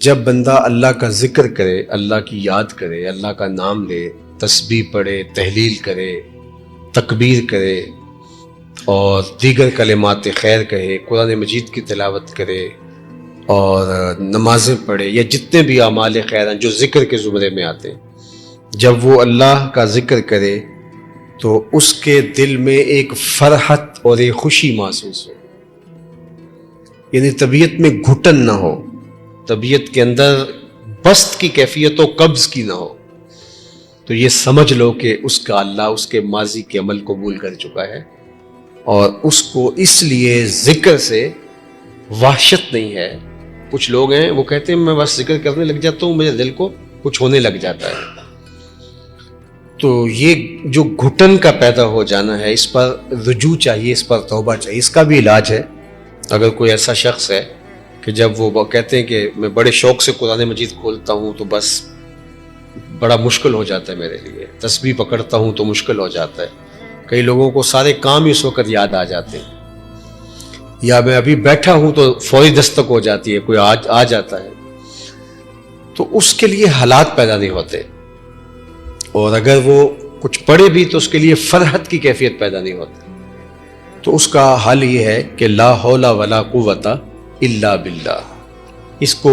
جب بندہ اللہ کا ذکر کرے، اللہ کی یاد کرے، اللہ کا نام لے، تسبیح پڑھے، تحلیل کرے، تکبیر کرے اور دیگر کلمات خیر کہے، قرآن مجید کی تلاوت کرے اور نمازیں پڑھے یا جتنے بھی اعمال خیر ہیں جو ذکر کے زمرے میں آتے ہیں، جب وہ اللہ کا ذکر کرے تو اس کے دل میں ایک فرحت اور ایک خوشی محسوس ہو، یعنی طبیعت میں گھٹن نہ ہو، طبیعت کے اندر بست کی کیفیت و قبض کی نہ ہو، تو یہ سمجھ لو کہ اس کا اللہ اس کے ماضی کے عمل قبول کر چکا ہے اور اس کو اس لیے ذکر سے وحشت نہیں ہے۔ کچھ لوگ ہیں وہ کہتے ہیں میں بس ذکر کرنے لگ جاتا ہوں میرے دل کو کچھ ہونے لگ جاتا ہے، تو یہ جو گھٹن کا پیدا ہو جانا ہے اس پر رجوع چاہیے، اس پر توبہ چاہیے۔ اس کا بھی علاج ہے۔ اگر کوئی ایسا شخص ہے کہ جب وہ کہتے ہیں کہ میں بڑے شوق سے قرآن مجید کھولتا ہوں تو بس بڑا مشکل ہو جاتا ہے میرے لیے، تسبیح پکڑتا ہوں تو مشکل ہو جاتا ہے، کئی لوگوں کو سارے کام اس وقت یاد آ جاتے ہیں، یا میں ابھی بیٹھا ہوں تو فوری دستک ہو جاتی ہے، کوئی آ جاتا ہے، تو اس کے لیے حالات پیدا نہیں ہوتے، اور اگر وہ کچھ پڑھے بھی تو اس کے لیے فرحت کی کیفیت پیدا نہیں ہوتی۔ تو اس کا حل یہ ہے کہ لا حول ولا قوت الا باللہ، اس کو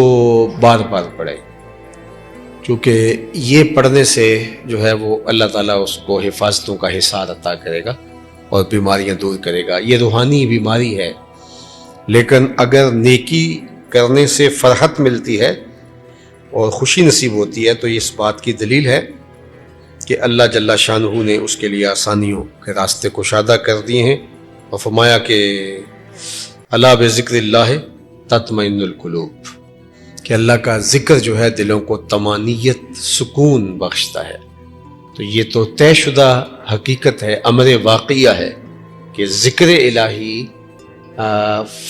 بار بار پڑھے، کیونکہ یہ پڑھنے سے جو ہے وہ اللہ تعالیٰ اس کو حفاظتوں کا حصار عطا کرے گا اور بیماریاں دور کرے گا۔ یہ روحانی بیماری ہے، لیکن اگر نیکی کرنے سے فرحت ملتی ہے اور خوشی نصیب ہوتی ہے تو یہ اس بات کی دلیل ہے کہ اللہ جل شانہ نے اس کے لیے آسانیوں کے راستے کشادہ کر دیے ہیں، اور فرمایا کہ الا بذکر اللہ تطمئن القلوب، کہ اللہ کا ذکر جو ہے دلوں کو طمانینت، سکون بخشتا ہے۔ تو یہ تو طے شدہ حقیقت ہے، امر واقعہ ہے کہ ذکر الہی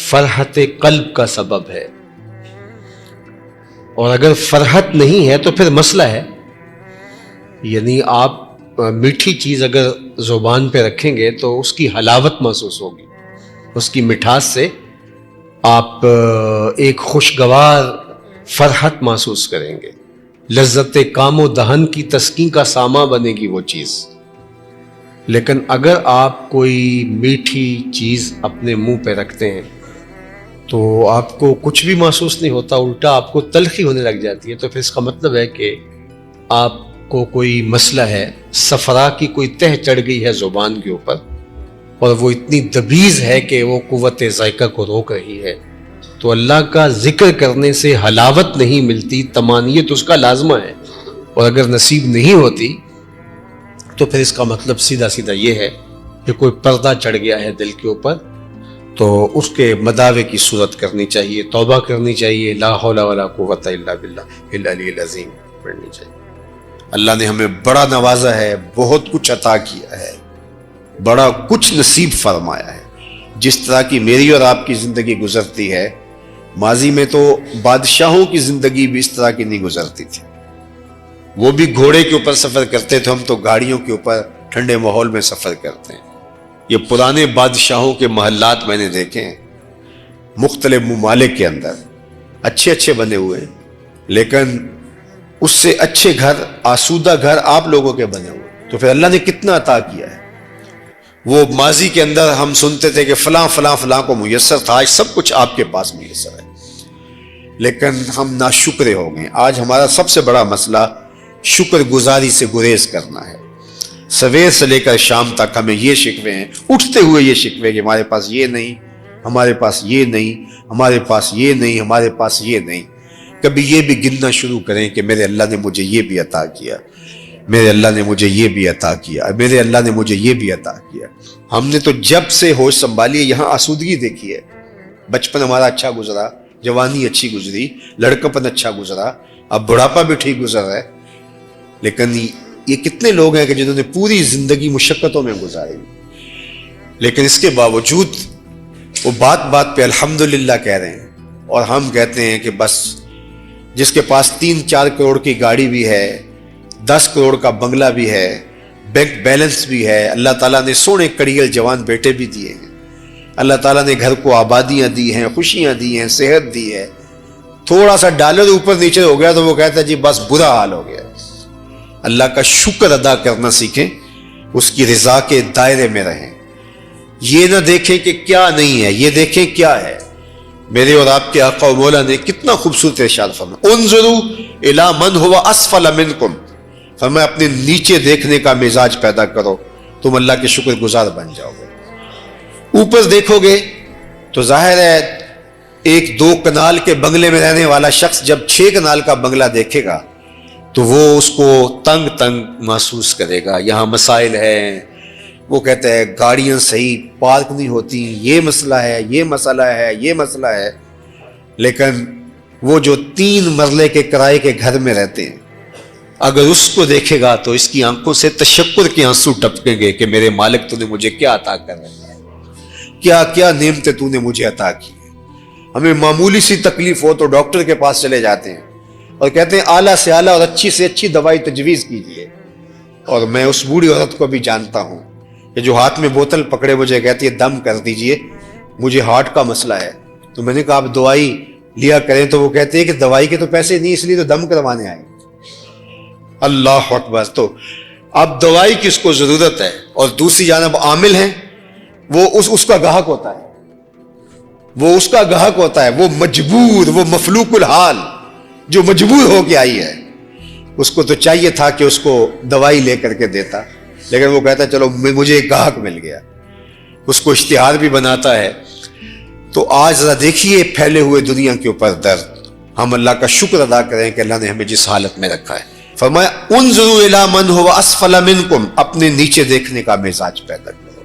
فرحت قلب کا سبب ہے، اور اگر فرحت نہیں ہے تو پھر مسئلہ ہے، یعنی آپ میٹھی چیز اگر زبان پہ رکھیں گے تو اس کی حلاوت محسوس ہوگی، اس کی مٹھاس سے آپ ایک خوشگوار فرحت محسوس کریں گے، لذت کام و دہن کی تسکین کا ساما بنے گی وہ چیز۔ لیکن اگر آپ کوئی میٹھی چیز اپنے منہ پہ رکھتے ہیں تو آپ کو کچھ بھی محسوس نہیں ہوتا، الٹا آپ کو تلخی ہونے لگ جاتی ہے، تو پھر اس کا مطلب ہے کہ آپ کو کوئی مسئلہ ہے، صفرا کی کوئی تہ چڑھ گئی ہے زبان کے اوپر، اور وہ اتنی دبیز ہے کہ وہ قوت ذائقہ کو روک رہی ہے۔ تو اللہ کا ذکر کرنے سے حلاوت نہیں ملتی، طمانینت اس کا لازمہ ہے، اور اگر نصیب نہیں ہوتی تو پھر اس کا مطلب سیدھا سیدھا یہ ہے کہ کوئی پردہ چڑھ گیا ہے دل کے اوپر، تو اس کے مداوے کی صورت کرنی چاہیے، توبہ کرنی چاہیے، لا حول ولا قوت الا باللہ العلی العظیم پڑھنی چاہیے۔ اللہ نے ہمیں بڑا نوازا ہے، بہت کچھ عطا کیا ہے، بڑا کچھ نصیب فرمایا ہے۔ جس طرح کی میری اور آپ کی زندگی گزرتی ہے، ماضی میں تو بادشاہوں کی زندگی بھی اس طرح کی نہیں گزرتی تھی، وہ بھی گھوڑے کے اوپر سفر کرتے تھے، ہم تو گاڑیوں کے اوپر ٹھنڈے ماحول میں سفر کرتے ہیں۔ یہ پرانے بادشاہوں کے محلات میں نے دیکھے ہیں مختلف ممالک کے اندر، اچھے اچھے بنے ہوئے ہیں، لیکن اس سے اچھے گھر، آسودہ گھر آپ لوگوں کے بنے ہوئے، تو پھر اللہ نے کتنا عطا کیا ہے۔ وہ ماضی کے اندر ہم سنتے تھے کہ فلاں فلاں فلاں کو میسر تھا، آج سب کچھ آپ کے پاس میسر ہے، لیکن ہم ناشکرے ہو گئے۔ آج ہمارا سب سے بڑا مسئلہ شکر گزاری سے گریز کرنا ہے۔ سویر سے لے کر شام تک ہمیں یہ شکوے ہیں، اٹھتے ہوئے یہ شکوے کہ ہمارے پاس یہ نہیں، ہمارے پاس یہ نہیں، ہمارے پاس یہ نہیں، ہمارے پاس یہ نہیں۔ کبھی یہ بھی گننا شروع کریں کہ میرے اللہ نے مجھے یہ بھی عطا کیا، میرے اللہ نے مجھے یہ بھی عطا کیا، میرے اللہ نے مجھے یہ بھی عطا کیا۔ ہم نے تو جب سے ہوش سنبھالی ہے یہاں آسودگی دیکھی ہے، بچپن ہمارا اچھا گزرا، جوانی اچھی گزری، لڑکپن اچھا گزرا، اب بڑھاپا بھی ٹھیک گزر رہا ہے، لیکن یہ کتنے لوگ ہیں کہ جنہوں نے پوری زندگی مشقتوں میں گزاری، لیکن اس کے باوجود وہ بات بات پہ الحمدللہ کہہ رہے ہیں، اور ہم کہتے ہیں کہ بس جس کے پاس 3-4 کروڑ کی گاڑی بھی ہے، 10 کروڑ کا بنگلہ بھی ہے، بینک بیلنس بھی ہے، اللہ تعالیٰ نے سونے کڑیل جوان بیٹے بھی دیے ہیں، اللہ تعالیٰ نے گھر کو آبادیاں دی ہیں، خوشیاں دی ہیں، صحت دی ہے، تھوڑا سا ڈالر اوپر نیچے ہو گیا تو وہ کہتا ہے جی بس برا حال ہو گیا. اللہ کا شکر ادا کرنا سیکھیں, اس کی رضا کے دائرے میں رہیں. یہ نہ دیکھیں کہ کیا نہیں ہے, یہ دیکھیں کیا ہے. میرے اور آپ کے آقا و مولا نے کتنا خوبصورت ارشاد فرمایا, انظروا الی من هو اسفل منکم, فرمایا اپنے نیچے دیکھنے کا مزاج پیدا کرو, تم اللہ کے شکر گزار بن جاؤ گے. اوپر دیکھو گے تو ظاہر ہے ایک 2 کنال کے بنگلے میں رہنے والا شخص جب 6 کنال کا بنگلہ دیکھے گا تو وہ اس کو تنگ تنگ محسوس کرے گا. یہاں مسائل ہیں, وہ کہتا ہے گاڑیاں صحیح پارک نہیں ہوتی, یہ مسئلہ ہے, یہ مسئلہ ہے, یہ مسئلہ ہے. لیکن وہ جو 3 مرلے کے کرائے کے گھر میں رہتے ہیں, اگر اس کو دیکھے گا تو اس کی آنکھوں سے تشکر کے آنسو ٹپکیں گے کہ میرے مالک تو نے مجھے کیا عطا کر رہا ہے, کیا کیا نعمتیں تو نے مجھے عطا کی. ہمیں معمولی سی تکلیف ہو تو ڈاکٹر کے پاس چلے جاتے ہیں اور کہتے ہیں اعلیٰ سے اعلیٰ اور اچھی سے اچھی دوائی تجویز کیجیے. اور میں اس بوڑھی عورت کو بھی جانتا ہوں کہ جو ہاتھ میں بوتل پکڑے مجھے کہتی ہے دم کر دیجئے, مجھے ہارٹ کا مسئلہ ہے. تو میں نے کہا آپ دوائی لیا کریں, تو وہ کہتے ہیں کہ دوائی کے تو پیسے نہیں, اس لیے تو دم کروانے آئے. اللہ اکبر. تو اب دوائی کی اس کو ضرورت ہے, اور دوسری جانب عامل ہیں وہ اس کا گاہک ہوتا ہے, وہ اس کا گاہک ہوتا ہے, وہ مجبور, وہ مفلوق الحال جو مجبور ہو کے آئی ہے. اس کو تو چاہیے تھا کہ اس کو دوائی لے کر کے دیتا, لیکن وہ کہتا ہے چلو مجھے ایک گاہک مل گیا, اس کو اشتہار بھی بناتا ہے. تو آج ذرا دیکھیے پھیلے ہوئے دنیا کے اوپر درد. ہم اللہ کا شکر ادا کریں کہ اللہ نے ہمیں جس حالت میں رکھا ہے. فرمایا انظروا الی من هو اسفل منکم, اپنے نیچے دیکھنے کا مزاج پیدا کرو,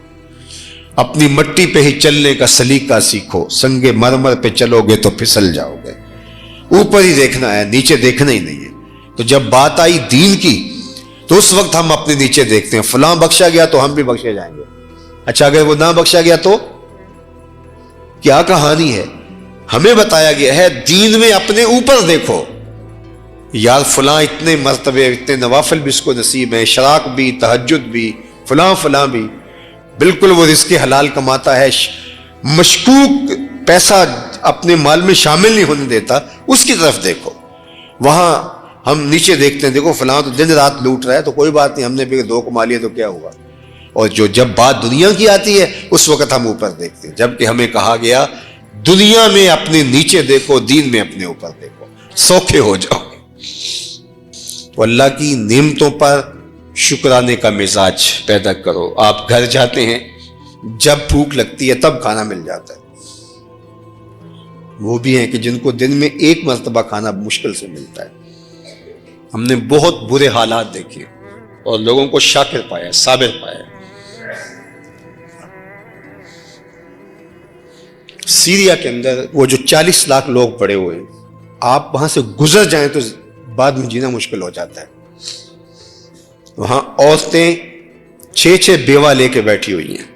اپنی مٹی پہ ہی چلنے کا سلیقہ سیکھو. سنگ مرمر پہ چلو گے تو پھسل جاؤ گے. اوپر ہی دیکھنا ہے, نیچے دیکھنا ہی نہیں ہے. تو جب بات آئی دین کی تو اس وقت ہم اپنے نیچے دیکھتے ہیں, فلاں بخشا گیا تو ہم بھی بخشے جائیں گے. اچھا اگر وہ نہ بخشا گیا تو کیا کہانی ہے؟ ہمیں بتایا گیا ہے دین میں اپنے اوپر دیکھو. یار فلاں اتنے مرتبے, اتنے نوافل بھی اس کو نصیب ہیں, شراک بھی, تہجد بھی, فلاں فلاں بھی, بالکل وہ رزق حلال کماتا ہے, مشکوک پیسہ اپنے مال میں شامل نہیں ہونے دیتا, اس کی طرف دیکھو. وہاں ہم نیچے دیکھتے ہیں, دیکھو فلاں تو دن رات لوٹ رہا ہے, تو کوئی بات نہیں, ہم نے بھی 2 کما لیے تو کیا ہوا. اور جب بات دنیا کی آتی ہے اس وقت ہم اوپر دیکھتے ہیں, جبکہ ہمیں کہا گیا دنیا میں اپنے نیچے دیکھو, دین میں اپنے اوپر دیکھو, سوکھے ہو جاؤ. تو اللہ کی نعمتوں پر شکرانے کا مزاج پیدا کرو. آپ گھر جاتے ہیں, جب بھوک لگتی ہے تب کھانا مل جاتا ہے. وہ بھی ہیں کہ جن کو دن میں 1 مرتبہ کھانا مشکل سے ملتا ہے. ہم نے بہت برے حالات دیکھے اور لوگوں کو شاکر پایا, صابر پایا. سیریا کے اندر وہ جو 40 لاکھ لوگ پڑے ہوئے ہیں, آپ وہاں سے گزر جائیں تو بعد میں جینا مشکل ہو جاتا ہے. وہاں عورتیں 6 بیوہ لے کے بیٹھی ہوئی ہیں,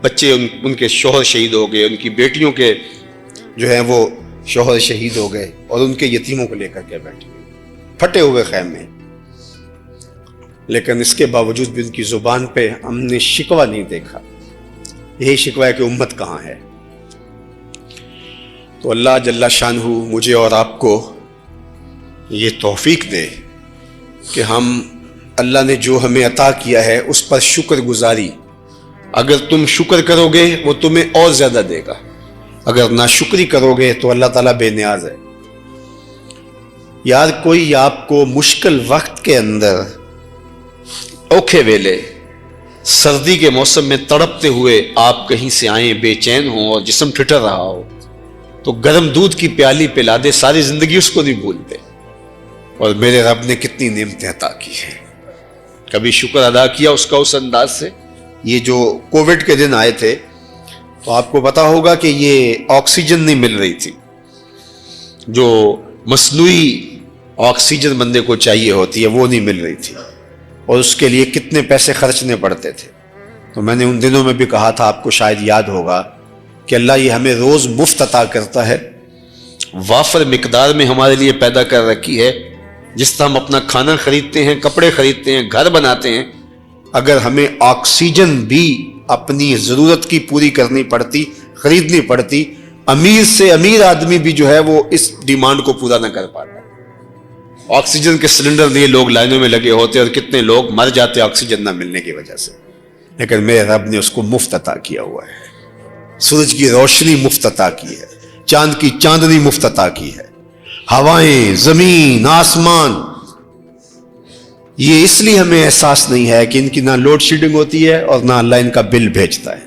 بچے ان کے شوہر شہید ہو گئے, ان کی بیٹیوں کے جو ہیں وہ شوہر شہید ہو گئے, اور ان کے یتیموں کو لے کر کے بیٹھی ہوئی, پھٹے ہوئے خیمے. لیکن اس کے باوجود بھی ان کی زبان پہ ہم نے شکوہ نہیں دیکھا. یہی شکوہ ہے کہ امت کہاں ہے. تو اللہ جل شانہ مجھے اور آپ کو یہ توفیق دے کہ ہم اللہ نے جو ہمیں عطا کیا ہے اس پر شکر گزاری. اگر تم شکر کرو گے وہ تمہیں اور زیادہ دے گا, اگر ناشکری کرو گے تو اللہ تعالیٰ بے نیاز ہے. یار کوئی آپ کو مشکل وقت کے اندر, اوکھے ویلے, سردی کے موسم میں تڑپتے ہوئے آپ کہیں سے آئیں, بے چین ہوں اور جسم ٹھٹر رہا ہو, تو گرم دودھ کی پیالی پلا دے, ساری زندگی اس کو نہیں بھولتے. اور میرے رب نے کتنی نعمتیں عطا کی ہیں, کبھی شکر ادا کیا اس کا اس انداز سے. یہ جو کووڈ کے دن آئے تھے تو آپ کو پتا ہوگا کہ یہ آکسیجن نہیں مل رہی تھی, جو مصنوعی آکسیجن بندے کو چاہیے ہوتی ہے وہ نہیں مل رہی تھی, اور اس کے لیے کتنے پیسے خرچنے پڑتے تھے. تو میں نے ان دنوں میں بھی کہا تھا, آپ کو شاید یاد ہوگا, کہ اللہ یہ ہمیں روز مفت عطا کرتا ہے, وافر مقدار میں ہمارے لیے پیدا کر رکھی ہے. جس طرح ہم اپنا کھانا خریدتے ہیں, کپڑے خریدتے ہیں, گھر بناتے ہیں, اگر ہمیں آکسیجن بھی اپنی ضرورت کی پوری کرنی پڑتی, خریدنی پڑتی, امیر سے امیر آدمی بھی جو ہے وہ اس ڈیمانڈ کو پورا نہ کر پاتا. آکسیجن کے سلنڈر لیے لوگ لائنوں میں لگے ہوتے اور کتنے لوگ مر جاتے آکسیجن نہ ملنے کی وجہ سے, لیکن میرے رب نے اس کو مفت عطا کیا ہوا ہے. سورج کی روشنی مفت عطا کی ہے, چاند کی چاندنی مفت عطا کی ہے, ہوائیں, زمین, آسمان. یہ اس لیے ہمیں احساس نہیں ہے کہ ان کی نہ لوڈ شیڈنگ ہوتی ہے اور نہ اللہ ان کا بل بھیجتا ہے,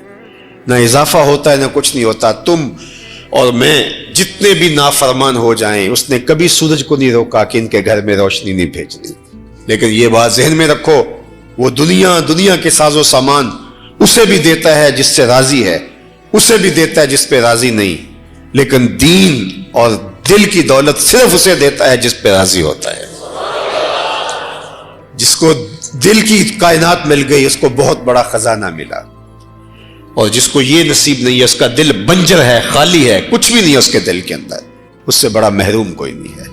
نہ اضافہ ہوتا ہے, نہ کچھ نہیں ہوتا. تم اور میں جتنے بھی نافرمان ہو جائیں, اس نے کبھی سورج کو نہیں روکا کہ ان کے گھر میں روشنی نہیں بھیجنی. لیکن یہ بات ذہن میں رکھو, وہ دنیا کے ساز و سامان اسے بھی دیتا ہے جس سے راضی ہے, اسے بھی دیتا ہے جس پہ راضی نہیں, لیکن دین اور دل کی دولت صرف اسے دیتا ہے جس پہ راضی ہوتا ہے. جس کو دل کی کائنات مل گئی اس کو بہت بڑا خزانہ ملا, اور جس کو یہ نصیب نہیں ہے, اس کا دل بنجر ہے, خالی ہے, کچھ بھی نہیں ہے اس کے دل کے اندر, اس سے بڑا محروم کوئی نہیں ہے.